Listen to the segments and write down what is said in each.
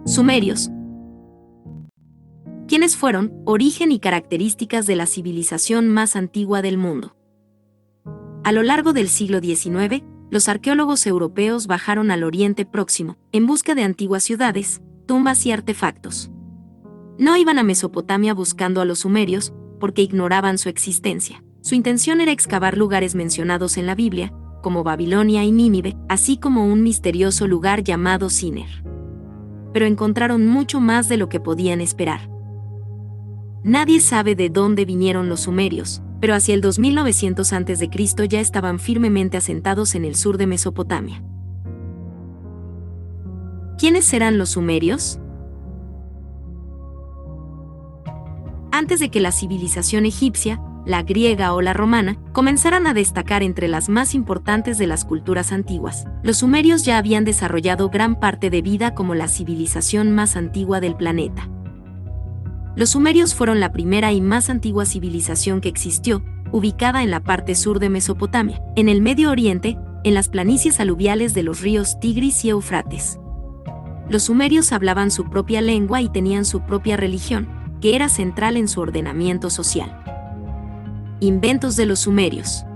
Sumerios. ¿Quiénes fueron? Origen y características de la civilización más antigua del mundo. A lo largo del siglo XIX, los arqueólogos europeos bajaron al Oriente Próximo, en busca de antiguas ciudades, tumbas y artefactos. No iban a Mesopotamia buscando a los sumerios, porque ignoraban su existencia. Su intención era excavar lugares mencionados en la Biblia, como Babilonia y Nínive, así como un misterioso lugar llamado Siner. Pero encontraron mucho más de lo que podían esperar. Nadie sabe de dónde vinieron los sumerios, pero hacia el 2900 a.C. ya estaban firmemente asentados en el sur de Mesopotamia. ¿Quiénes eran los sumerios? Antes de que la civilización egipcia, la griega o la romana, comenzaran a destacar entre las más importantes de las culturas antiguas, los sumerios ya habían desarrollado gran parte de vida como la civilización más antigua del planeta. Los sumerios fueron la primera y más antigua civilización que existió, ubicada en la parte sur de Mesopotamia, en el Medio Oriente, en las planicies aluviales de los ríos Tigris y Éufrates. Los sumerios hablaban su propia lengua y tenían su propia religión, que era central en su ordenamiento social. Inventos de los sumerios.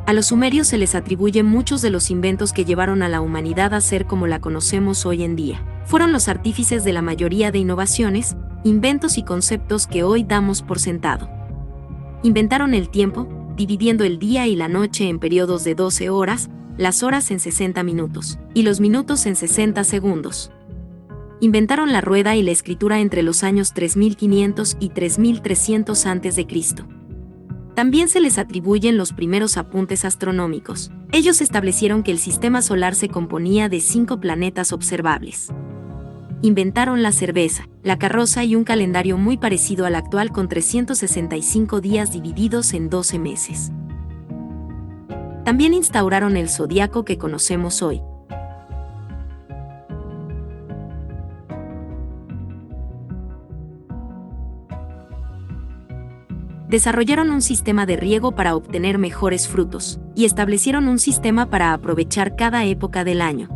A los sumerios se les atribuyen muchos de los inventos que llevaron a la humanidad a ser como la conocemos hoy en día. Fueron los artífices de la mayoría de innovaciones, inventos y conceptos que hoy damos por sentado. Inventaron el tiempo, dividiendo el día y la noche en periodos de 12 horas, las horas en 60 minutos, y los minutos en 60 segundos. Inventaron la rueda y la escritura entre los años 3500 y 3300 a.C. También se les atribuyen los primeros apuntes astronómicos. Ellos establecieron que el sistema solar se componía de 5 planetas observables. Inventaron la cerveza, la carroza y un calendario muy parecido al actual con 365 días divididos en 12 meses. También instauraron el zodiaco que conocemos hoy. Desarrollaron un sistema de riego para obtener mejores frutos, y establecieron un sistema para aprovechar cada época del año.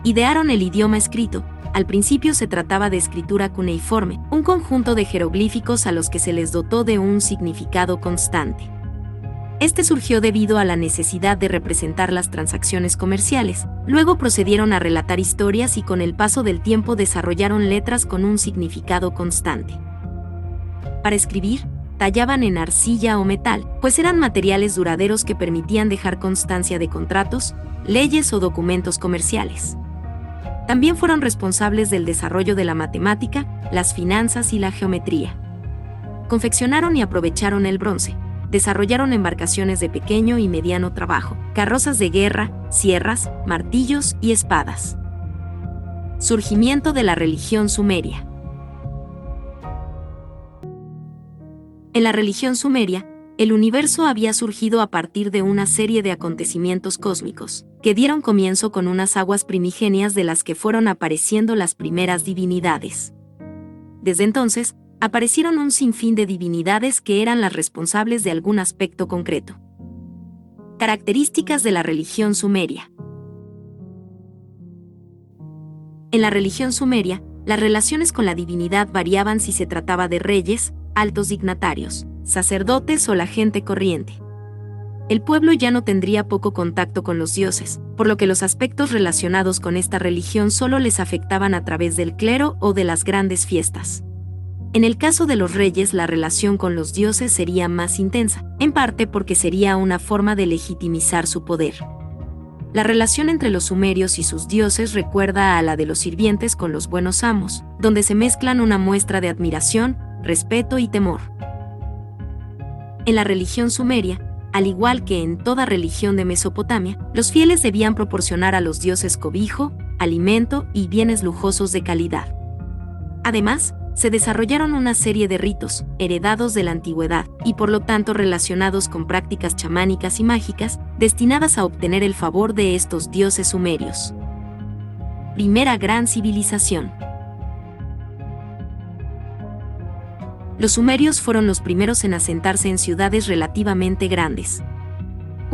Idearon el idioma escrito. Al principio se trataba de escritura cuneiforme, un conjunto de jeroglíficos a los que se les dotó de un significado constante. Este surgió debido a la necesidad de representar las transacciones comerciales. Luego procedieron a relatar historias y con el paso del tiempo desarrollaron letras con un significado constante. Para escribir, tallaban en arcilla o metal, pues eran materiales duraderos que permitían dejar constancia de contratos, leyes o documentos comerciales. También fueron responsables del desarrollo de la matemática, las finanzas y la geometría. Confeccionaron y aprovecharon el bronce. Desarrollaron embarcaciones de pequeño y mediano trabajo, carrozas de guerra, sierras, martillos y espadas. Surgimiento de la religión sumeria. En la religión sumeria, el universo había surgido a partir de una serie de acontecimientos cósmicos, que dieron comienzo con unas aguas primigenias de las que fueron apareciendo las primeras divinidades. Desde entonces, aparecieron un sinfín de divinidades que eran las responsables de algún aspecto concreto. Características de la religión sumeria. En la religión sumeria, las relaciones con la divinidad variaban si se trataba de reyes, altos dignatarios, sacerdotes o la gente corriente. El pueblo ya no tendría poco contacto con los dioses, por lo que los aspectos relacionados con esta religión solo les afectaban a través del clero o de las grandes fiestas. En el caso de los reyes, la relación con los dioses sería más intensa, en parte porque sería una forma de legitimizar su poder. La relación entre los sumerios y sus dioses recuerda a la de los sirvientes con los buenos amos, donde se mezclan una muestra de admiración, respeto y temor. En la religión sumeria, al igual que en toda religión de Mesopotamia, los fieles debían proporcionar a los dioses cobijo, alimento y bienes lujosos de calidad. Además, se desarrollaron una serie de ritos, heredados de la antigüedad, y por lo tanto relacionados con prácticas chamánicas y mágicas, destinadas a obtener el favor de estos dioses sumerios. Primera gran civilización. Los sumerios fueron los primeros en asentarse en ciudades relativamente grandes.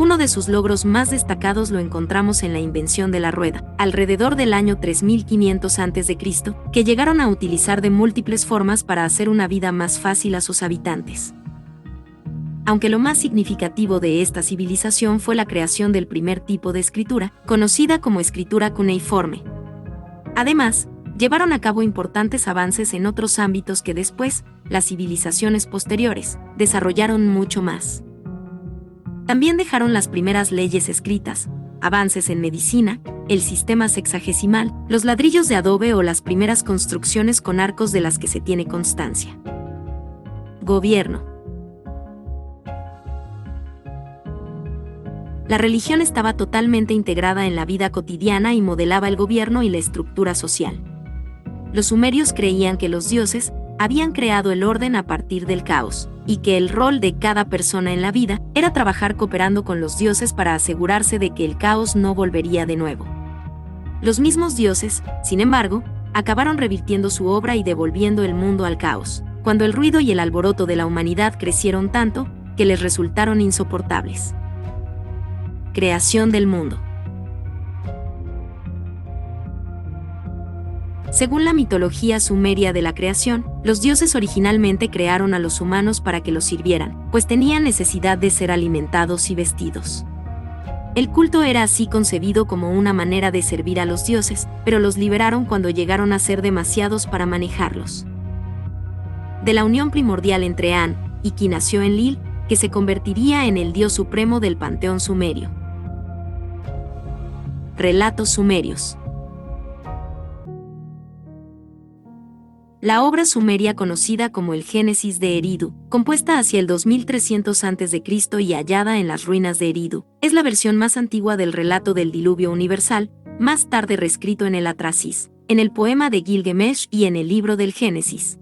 Uno de sus logros más destacados lo encontramos en la invención de la rueda, alrededor del año 3500 a.C., que llegaron a utilizar de múltiples formas para hacer una vida más fácil a sus habitantes. Aunque lo más significativo de esta civilización fue la creación del primer tipo de escritura, conocida como escritura cuneiforme. Además, llevaron a cabo importantes avances en otros ámbitos que después, las civilizaciones posteriores, desarrollaron mucho más. También dejaron las primeras leyes escritas, avances en medicina, el sistema sexagesimal, los ladrillos de adobe o las primeras construcciones con arcos de las que se tiene constancia. Gobierno. La religión estaba totalmente integrada en la vida cotidiana y modelaba el gobierno y la estructura social. Los sumerios creían que los dioses habían creado el orden a partir del caos, y que el rol de cada persona en la vida era trabajar cooperando con los dioses para asegurarse de que el caos no volvería de nuevo. Los mismos dioses, sin embargo, acabaron revirtiendo su obra y devolviendo el mundo al caos, cuando el ruido y el alboroto de la humanidad crecieron tanto que les resultaron insoportables. Creación del mundo. Según la mitología sumeria de la creación, los dioses originalmente crearon a los humanos para que los sirvieran, pues tenían necesidad de ser alimentados y vestidos. El culto era así concebido como una manera de servir a los dioses, pero los liberaron cuando llegaron a ser demasiados para manejarlos. De la unión primordial entre An y Ki nació Enlil, que se convertiría en el dios supremo del panteón sumerio. Relatos sumerios. La obra sumeria conocida como el Génesis de Eridu, compuesta hacia el 2300 a.C. y hallada en las ruinas de Eridu, es la versión más antigua del relato del diluvio universal, más tarde reescrito en el Atrasis, en el poema de Gilgamesh y en el libro del Génesis.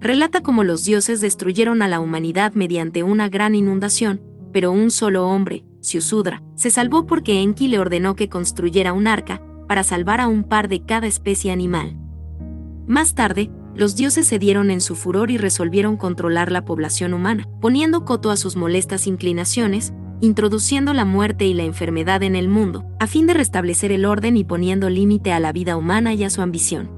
Relata cómo los dioses destruyeron a la humanidad mediante una gran inundación, pero un solo hombre, Ziusudra, se salvó porque Enki le ordenó que construyera un arca para salvar a un par de cada especie animal. Más tarde, los dioses cedieron en su furor y resolvieron controlar la población humana, poniendo coto a sus molestas inclinaciones, introduciendo la muerte y la enfermedad en el mundo, a fin de restablecer el orden y poniendo límite a la vida humana y a su ambición.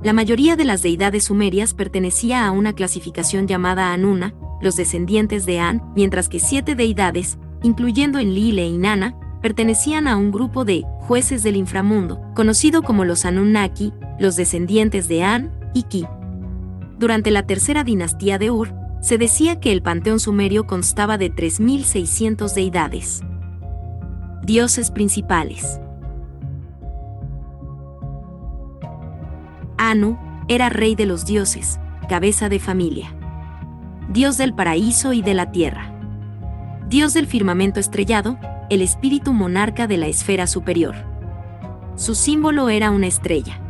La mayoría de las deidades sumerias pertenecía a una clasificación llamada Anuna, los descendientes de An, mientras que 7 deidades, incluyendo Enlil e Inanna, pertenecían a un grupo de jueces del inframundo, conocido como los Anunnaki, los descendientes de An y Ki. Durante la tercera dinastía de Ur, se decía que el panteón sumerio constaba de 3600 deidades. Dioses principales. Anu era rey de los dioses, cabeza de familia. Dios del paraíso y de la tierra. Dios del firmamento estrellado, el espíritu monarca de la esfera superior. Su símbolo era una estrella.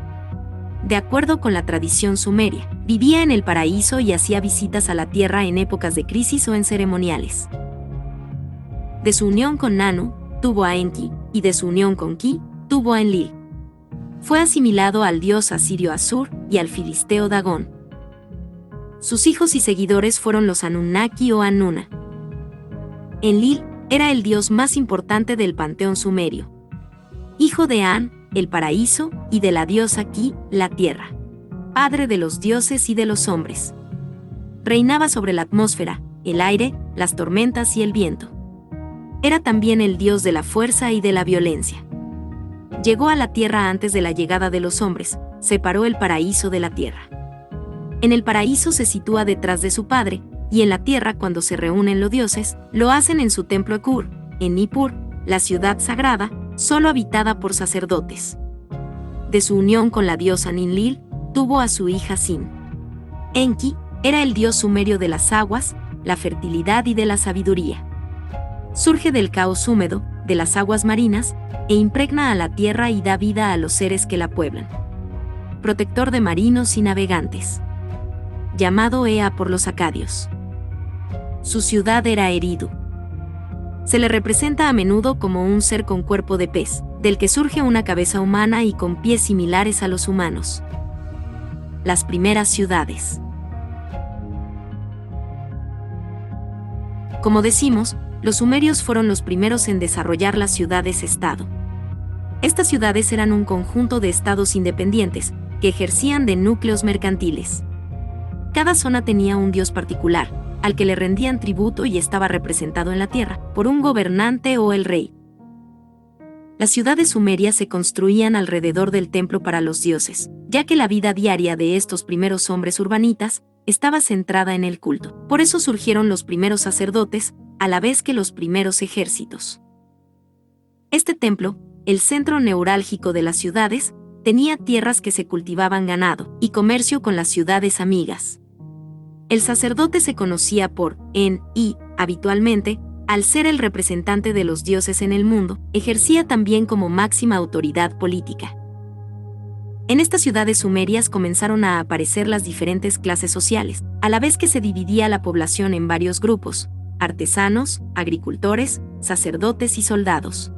De acuerdo con la tradición sumeria, vivía en el paraíso y hacía visitas a la tierra en épocas de crisis o en ceremoniales. De su unión con Anu, tuvo a Enki, y de su unión con Ki, tuvo a Enlil. Fue asimilado al dios asirio Asur y al filisteo Dagón. Sus hijos y seguidores fueron los Anunnaki o Anuna. Enlil era el dios más importante del panteón sumerio. Hijo de An, el paraíso, y de la diosa Ki, la tierra. Padre de los dioses y de los hombres. Reinaba sobre la atmósfera, el aire, las tormentas y el viento. Era también el dios de la fuerza y de la violencia. Llegó a la tierra antes de la llegada de los hombres, separó el paraíso de la tierra. En el paraíso se sitúa detrás de su padre, y en la tierra cuando se reúnen los dioses, lo hacen en su templo Ekur, en Nippur, la ciudad sagrada, solo habitada por sacerdotes. De su unión con la diosa Ninlil, tuvo a su hija Sin. Enki era el dios sumerio de las aguas, la fertilidad y de la sabiduría. Surge del caos húmedo, de las aguas marinas, e impregna a la tierra y da vida a los seres que la pueblan. Protector de marinos y navegantes. Llamado Ea por los acadios. Su ciudad era Eridu. Se le representa a menudo como un ser con cuerpo de pez, del que surge una cabeza humana y con pies similares a los humanos. Las primeras ciudades. Como decimos, los sumerios fueron los primeros en desarrollar las ciudades-estado. Estas ciudades eran un conjunto de estados independientes, que ejercían de núcleos mercantiles. Cada zona tenía un dios particular, al que le rendían tributo y estaba representado en la tierra, por un gobernante o el rey. Las ciudades sumerias se construían alrededor del templo para los dioses, ya que la vida diaria de estos primeros hombres urbanitas estaba centrada en el culto. Por eso surgieron los primeros sacerdotes, a la vez que los primeros ejércitos. Este templo, el centro neurálgico de las ciudades, tenía tierras que se cultivaban ganado y comercio con las ciudades amigas. El sacerdote se conocía por y, habitualmente, al ser el representante de los dioses en el mundo, ejercía también como máxima autoridad política. En estas ciudades sumerias comenzaron a aparecer las diferentes clases sociales, a la vez que se dividía la población en varios grupos: artesanos, agricultores, sacerdotes y soldados.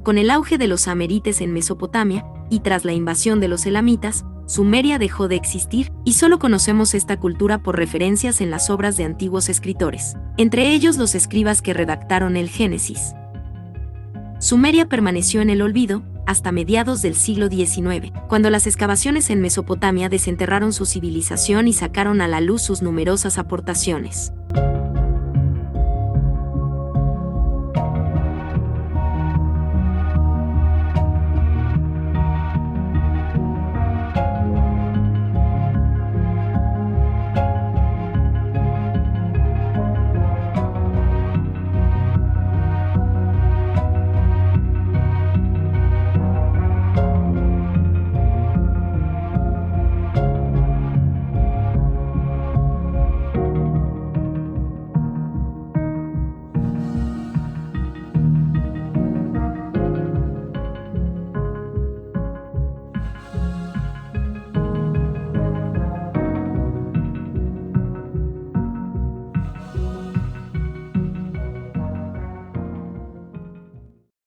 Con el auge de los amérites en Mesopotamia, y tras la invasión de los elamitas, Sumeria dejó de existir, y solo conocemos esta cultura por referencias en las obras de antiguos escritores, entre ellos los escribas que redactaron el Génesis. Sumeria permaneció en el olvido hasta mediados del siglo XIX, cuando las excavaciones en Mesopotamia desenterraron su civilización y sacaron a la luz sus numerosas aportaciones.